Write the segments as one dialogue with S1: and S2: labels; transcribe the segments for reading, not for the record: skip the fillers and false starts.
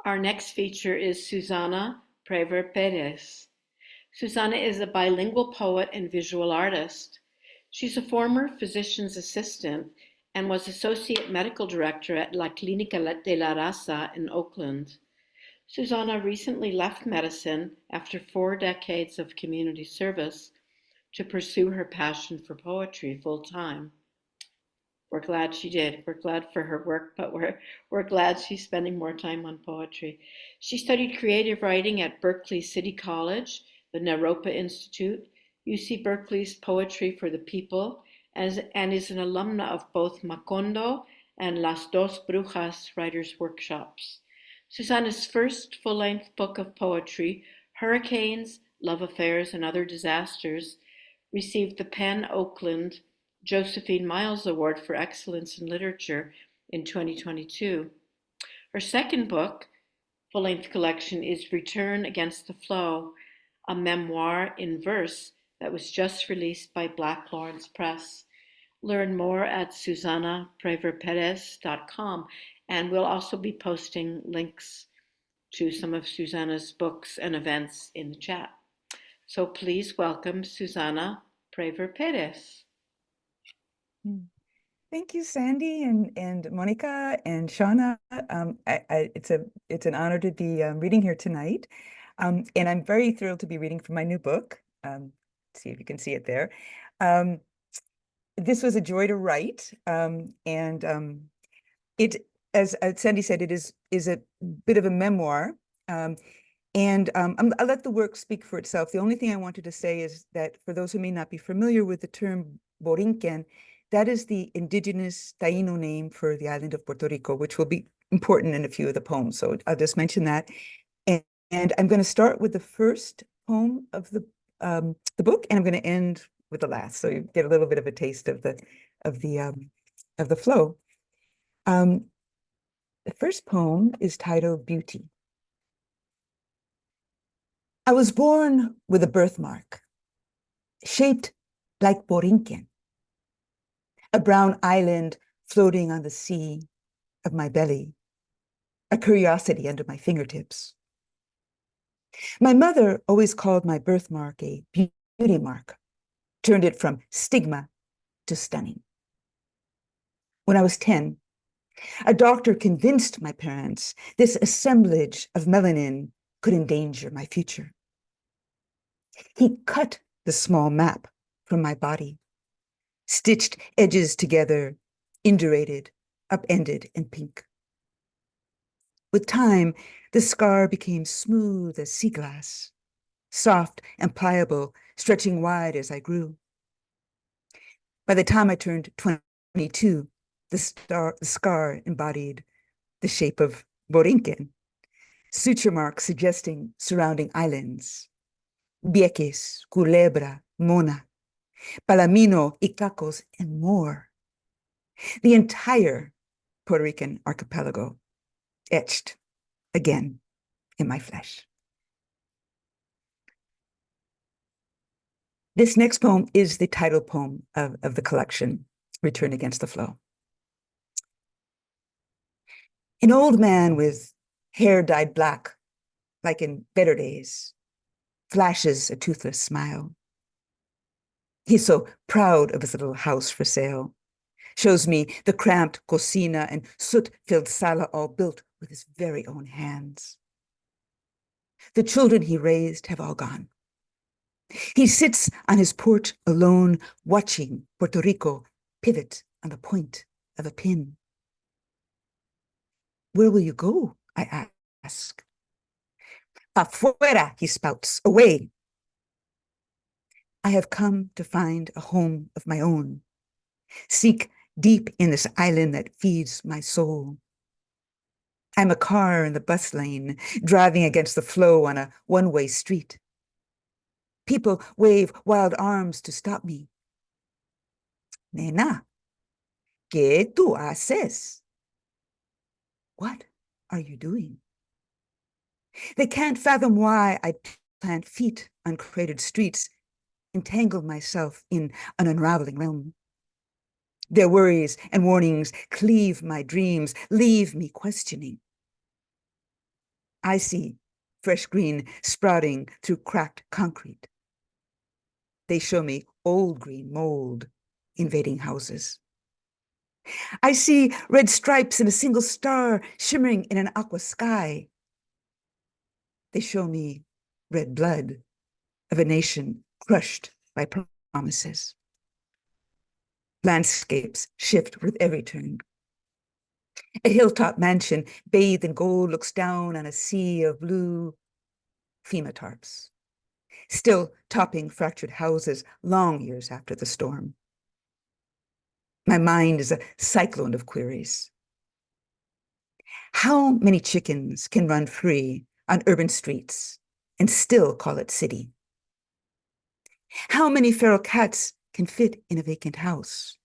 S1: Our next feature is Susana Praver-Pérez. Susana is a bilingual poet and visual artist. She's a former physician's assistant and was associate medical director at La Clinica de la Raza in Oakland. Susana recently left medicine after 4 decades of community service to pursue her passion for poetry full-time. We're glad she did. We're glad for her work, but we're glad she's spending more time on poetry. She studied creative writing at Berkeley City College, the Naropa Institute, UC Berkeley's Poetry for the People, and is an alumna of both Macondo and Las Dos Brujas writers' workshops. Susana's first full-length book of poetry, Hurricanes, Love Affairs, and Other Disasters, received the PEN Oakland Josephine Miles Award for Excellence in Literature in 2022. Her second book, full-length collection, is Return Against the Flow, a memoir-in-verse that was just released by Black Lawrence Press. Learn more at susanapraver-perez.com, and we'll also be posting links to some of Susana's books and events in the chat. So please welcome Susana Praver-Pérez.
S2: Thank you, Sandy and Monica and Shauna. It's an honor to be reading here tonight. And I'm very thrilled to be reading from my new book. See if you can see it there. This was a joy to write. It, as Sandy said, it is a bit of a memoir. I'll let the work speak for itself. The only thing I wanted to say is that for those who may not be familiar with the term Borinquen, that is the indigenous Taino name for the island of Puerto Rico, which will be important in a few of the poems. So I'll just mention that. And I'm going to start with the first poem of the book, and I'm going to end with the last, so you get a little bit of a taste of the flow. The first poem is titled Beauty. I was born with a birthmark, shaped like Borinquen, a brown island floating on the sea of my belly, a curiosity under my fingertips. My mother always called my birthmark a beauty mark, turned it from stigma to stunning. When I was 10, a doctor convinced my parents this assemblage of melanin could endanger my future. He cut the small map from my body, stitched edges together, indurated, upended, and pink. With time, the scar became smooth as sea glass, soft and pliable, stretching wide as I grew. By the time I turned 22, the scar embodied the shape of Borinquen, suture marks suggesting surrounding islands, Vieques, Culebra, Mona, Palomino, Icacos, and more. The entire Puerto Rican archipelago etched again in my flesh. This next poem is the title poem of the collection, Return Against the Flow. An old man with hair dyed black, like in better days, flashes a toothless smile. He's so proud of his little house for sale, shows me the cramped cocina and soot-filled sala all built with his very own hands. The children he raised have all gone. He sits on his porch alone, watching Puerto Rico pivot on the point of a pin. Where will you go? I ask. Afuera, he spouts, away. I have come to find a home of my own, seek deep in this island that feeds my soul. I'm a car in the bus lane, driving against the flow on a one-way street. People wave wild arms to stop me. Nena, ¿qué tú haces? What are you doing? They can't fathom why I plant feet on crowded streets, entangle myself in an unraveling realm. Their worries and warnings cleave my dreams, leave me questioning. I see fresh green sprouting through cracked concrete. They show me old green mold invading houses. I see red stripes and a single star shimmering in an aqua sky. They show me red blood of a nation crushed by promises. Landscapes shift with every turn. A hilltop mansion bathed in gold looks down on a sea of blue FEMA tarps, still topping fractured houses long years after the storm. My mind is a cyclone of queries. How many chickens can run free on urban streets and still call it city? How many feral cats can fit in a vacant house?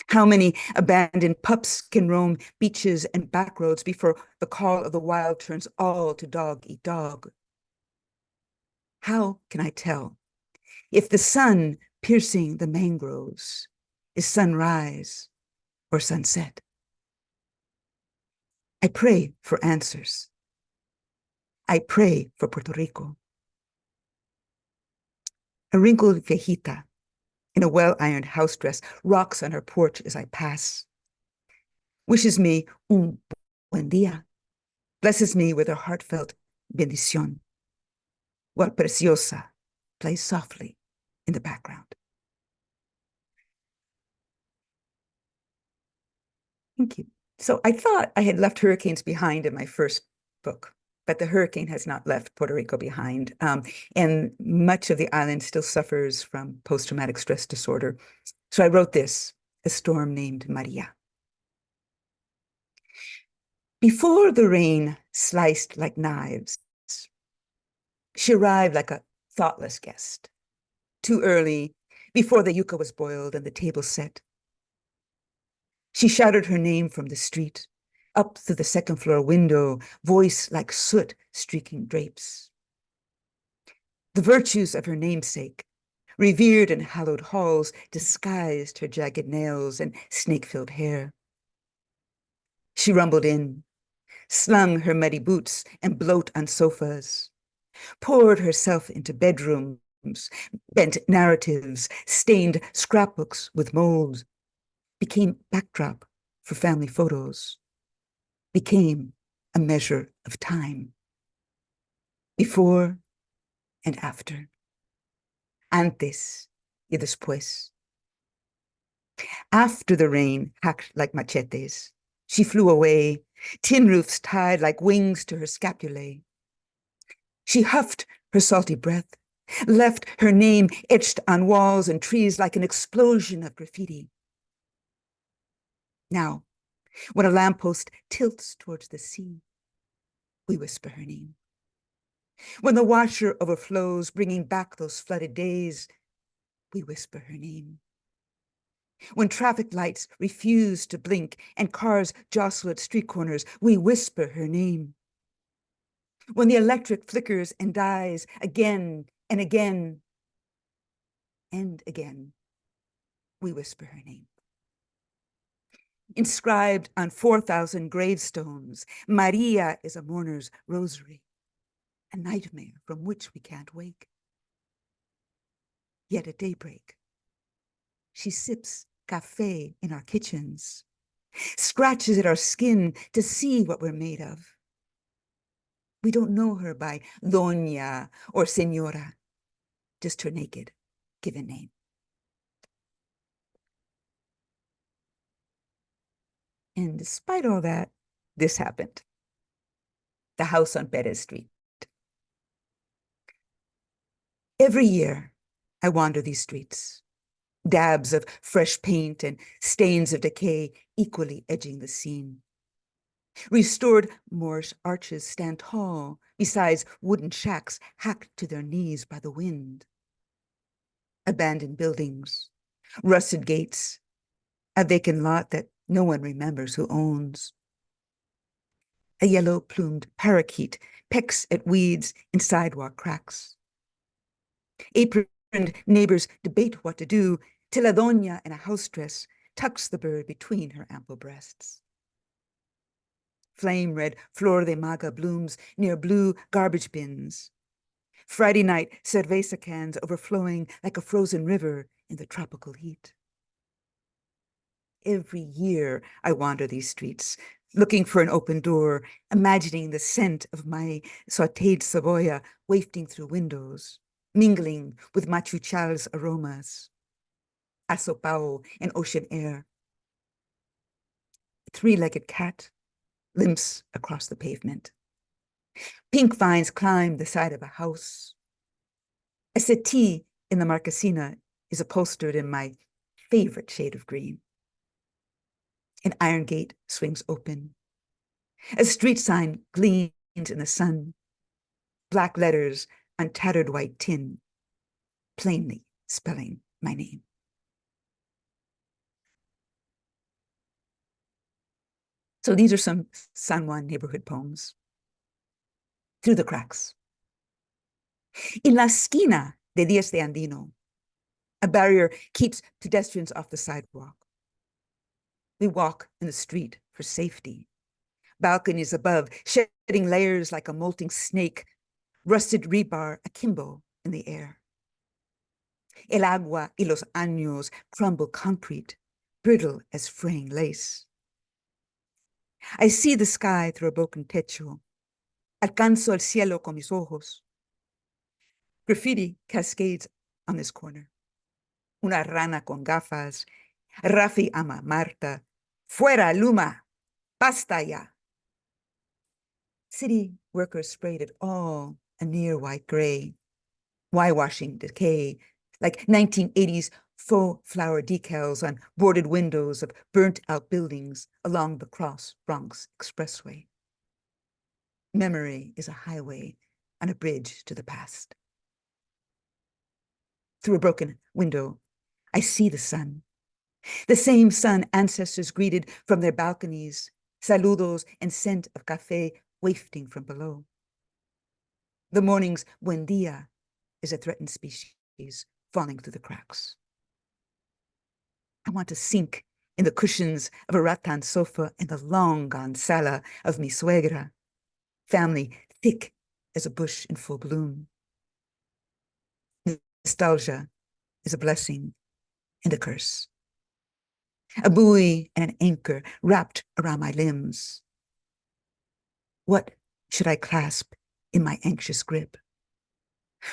S2: How many abandoned pups can roam beaches and back roads before the call of the wild turns all to dog eat dog? How can I tell if the sun piercing the mangroves is sunrise or sunset? I pray for answers. I pray for Puerto Rico. A wrinkled viejita in a well-ironed house dress rocks on her porch as I pass, wishes me un buen día, blesses me with her heartfelt bendición, while Preciosa plays softly in the background. Thank you. So I thought I had left hurricanes behind in my first book, but the hurricane has not left Puerto Rico behind. And much of the island still suffers from post-traumatic stress disorder. So I wrote this, A Storm Named Maria. Before the rain sliced like knives, she arrived like a thoughtless guest. Too early, before the yuca was boiled and the table set. She shouted her name from the street, up through the second floor window, voice like soot streaking drapes. The virtues of her namesake, revered in hallowed halls, disguised her jagged nails and snake-filled hair. She rumbled in, slung her muddy boots and bloat on sofas, poured herself into bedrooms, bent narratives, stained scrapbooks with mold, became backdrop for family photos, became a measure of time. Before and after. Antes y después. After the rain hacked like machetes, she flew away, tin roofs tied like wings to her scapulae. She huffed her salty breath, left her name etched on walls and trees like an explosion of graffiti. Now, when a lamppost tilts towards the sea, we whisper her name. When the washer overflows, bringing back those flooded days, we whisper her name. When traffic lights refuse to blink and cars jostle at street corners, we whisper her name. When the electric flickers and dies again and again and again, we whisper her name. Inscribed on 4,000 gravestones, Maria is a mourner's rosary, a nightmare from which we can't wake. Yet at daybreak, she sips café in our kitchens, scratches at our skin to see what we're made of. We don't know her by Doña or Señora, just her naked given name. And despite all that, this happened. The house on Perez Street. Every year, I wander these streets, dabs of fresh paint and stains of decay equally edging the scene. Restored Moorish arches stand tall beside wooden shacks hacked to their knees by the wind. Abandoned buildings, rusted gates, a vacant lot that no one remembers who owns. A yellow-plumed parakeet pecks at weeds in sidewalk cracks. Aproned neighbors debate what to do till a doña in a house dress tucks the bird between her ample breasts. flame red flor de maga blooms near blue garbage bins. Friday night cerveza cans overflowing like a frozen river in the tropical heat. Every year I wander these streets, looking for an open door, imagining the scent of my sautéed cebolla wafting through windows, mingling with machuchal's aromas, asopao and ocean air. A three-legged cat limps across the pavement. Pink vines climb the side of a house. A settee in the marquesina is upholstered in my favorite shade of green. An iron gate swings open. A street sign gleams in the sun. Black letters on tattered white tin, plainly spelling my name. So these are some San Juan neighborhood poems. Through the cracks. In la esquina de Díaz de Andino, a barrier keeps pedestrians off the sidewalk. We walk in the street for safety. Balconies above, shedding layers like a molting snake, rusted rebar akimbo in the air. El agua y los años crumble concrete, brittle as fraying lace. I see the sky through a broken techo. Alcanzo el cielo con mis ojos. Graffiti cascades on this corner. Una rana con gafas. Rafi ama Marta. Fuera, Luma. Basta ya. City workers sprayed it all a near white gray. Washing decay, like 1980s faux flower decals on boarded windows of burnt-out buildings along the Cross Bronx Expressway. Memory is a highway on a bridge to the past. Through a broken window, I see the sun. The same sun ancestors greeted from their balconies, saludos and scent of café wafting from below. The morning's buen dia is a threatened species falling through the cracks. I want to sink in the cushions of a rattan sofa in the long-gone sala of mi suegra, family thick as a bush in full bloom. Nostalgia is a blessing and a curse. A buoy and an anchor wrapped around my limbs. What should I clasp in my anxious grip?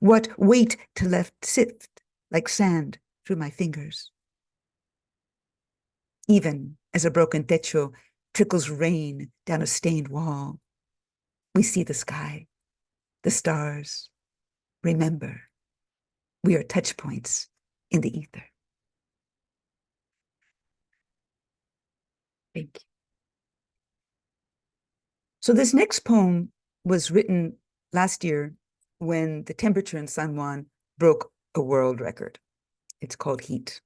S2: What weight to let sift like sand through my fingers? Even as a broken techo trickles rain down a stained wall, we see the sky, the stars. Remember, we are touch points in the ether. Thank you. So this next poem was written last year when the temperature in San Juan broke a world record. It's called Heat.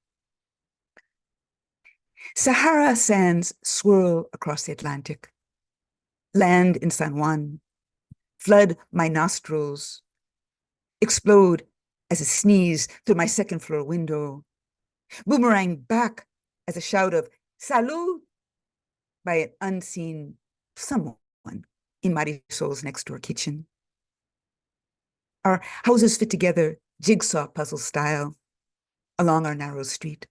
S2: Sahara sands swirl across the Atlantic, land in San Juan, flood my nostrils, explode as a sneeze through my second floor window, boomerang back as a shout of salud by an unseen someone in Marisol's next door kitchen. Our houses fit together jigsaw puzzle style along our narrow street.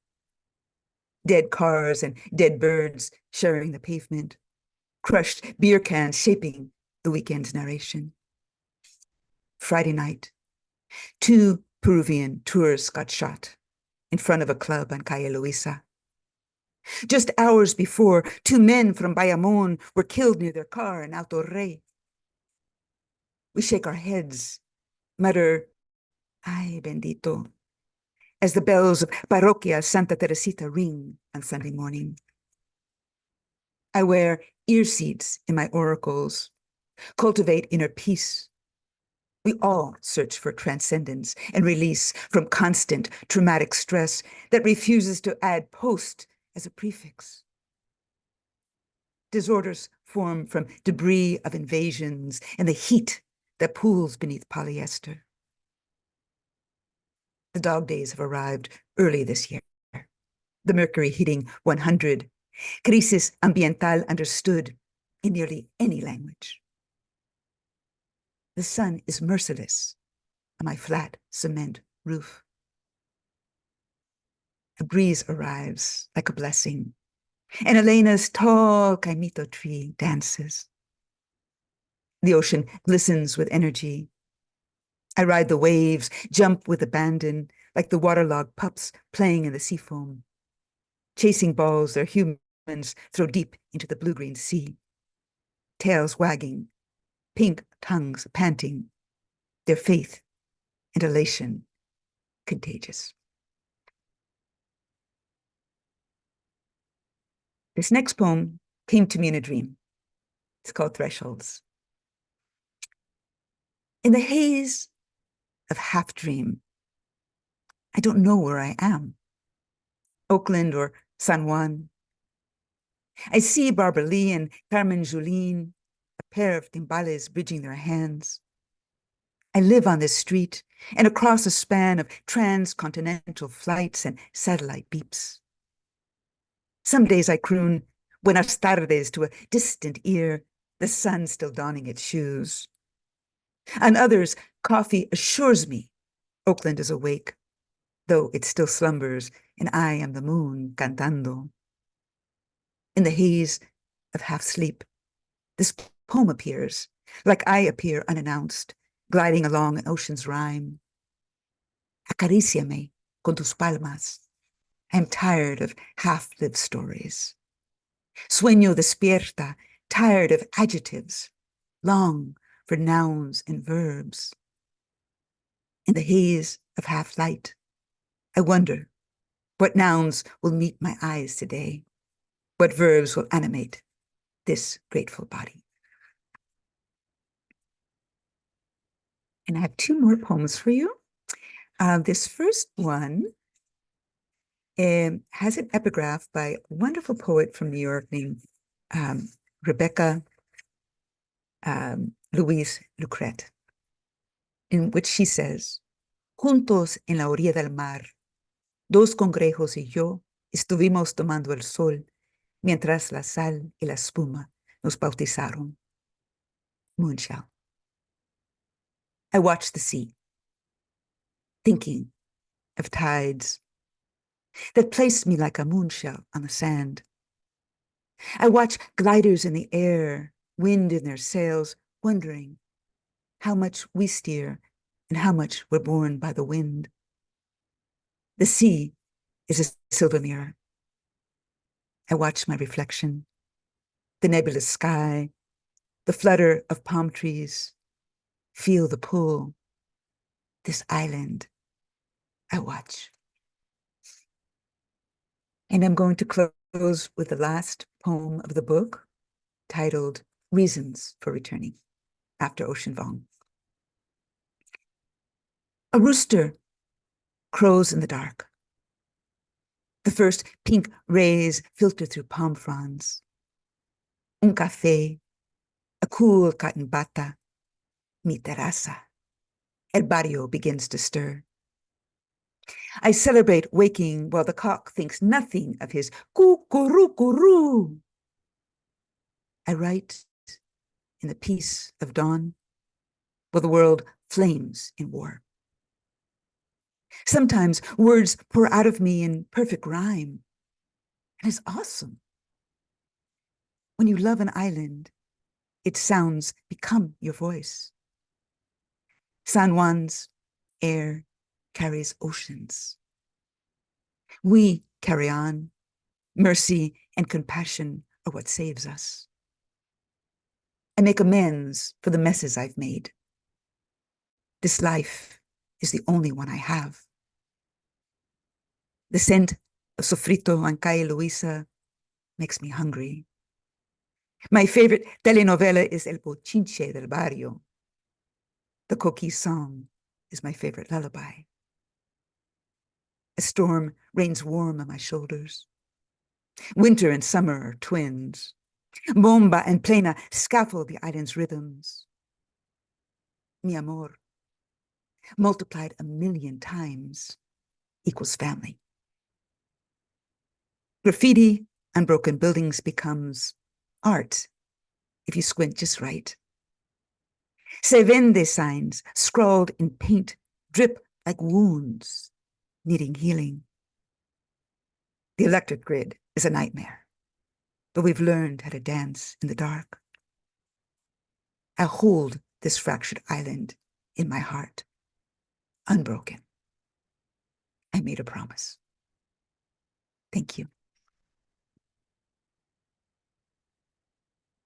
S2: Dead cars and dead birds sharing the pavement, crushed beer cans shaping the weekend's narration. Friday night, 2 Peruvian tourists got shot in front of a club on Calle Luisa. Just hours before, 2 men from Bayamon were killed near their car in Alto Rey. We shake our heads, mutter, ay bendito, as the bells of Parroquia Santa Teresita ring on Sunday morning. I wear ear seats in my oracles, cultivate inner peace. We all search for transcendence and release from constant traumatic stress that refuses to add post as a prefix. Disorders form from debris of invasions and the heat that pools beneath polyester. The dog days have arrived early this year. The mercury hitting 100. Crisis ambiental understood. in nearly any language. The sun is merciless on my flat cement roof. A breeze arrives like a blessing, and Elena's tall caimito tree dances. The ocean glistens with energy. I ride the waves, jump with abandon, like the waterlogged pups playing in the sea foam, chasing balls their humans throw deep into the blue-green sea, tails wagging, pink tongues panting, their faith and elation contagious. This next poem came to me in a dream. It's called Thresholds. In the haze of half dream, I don't know where I am. Oakland or San Juan. I see Barbara Lee and Carmen Julene, a pair of timbales bridging their hands. I live on this street and across a span of transcontinental flights and satellite beeps. Some days I croon Buenas tardes to a distant ear, the sun still donning its shoes. On others, coffee assures me Oakland is awake, though it still slumbers and I am the moon cantando. In the haze of half sleep, this poem appears, like I appear unannounced, gliding along an ocean's rhyme. Acaríciame con tus palmas. I am tired of half-lived stories. Sueño despierta, tired of adjectives, long for nouns and verbs. In the haze of half-light, I wonder what nouns will meet my eyes today, what verbs will animate this grateful body. And I have two more poems for you. This first one has an epigraph by a wonderful poet from New York named Rebecca Louise Lucret, in which she says, Juntos en la orilla del mar, dos congrejos y yo estuvimos tomando el sol mientras la sal y la espuma nos bautizaron. Moonshell. I watched the sea, thinking of tides that placed me like a moonshell on the sand. I watch gliders in the air, wind in their sails, wondering how much we steer and how much we're borne by the wind. The sea is a silver mirror. I watch my reflection, the nebulous sky, the flutter of palm trees, feel the pull. This island, I watch. And I'm going to close with the last poem of the book, titled Reasons for Returning, after Ocean Vuong. A rooster crows in the dark. The first pink rays filter through palm fronds. Un café, a cool cotton bata, mi terraza. El barrio begins to stir. I celebrate waking while the cock thinks nothing of his cuckoo-coo-roo. I write in the peace of dawn while the world flames in war. Sometimes words pour out of me in perfect rhyme, and it's awesome. When you love an island, its sounds become your voice. San Juan's air carries oceans. We carry on. Mercy and compassion are what saves us. I make amends for the messes I've made. This life is the only one I have. The scent of sofrito and calle Luisa makes me hungry. My favorite telenovela is El Bochinche del Barrio. The Coquí song is my favorite lullaby. A storm rains warm on my shoulders. Winter and summer are twins. Bomba and plena scaffold the island's rhythms. Mi amor, multiplied 1,000,000 times, equals family. Graffiti on broken buildings becomes art if you squint just right. Se vende signs scrawled in paint drip like wounds needing healing. The electric grid is a nightmare, but we've learned how to dance in the dark. I hold this fractured island in my heart, unbroken. I made a promise. Thank you.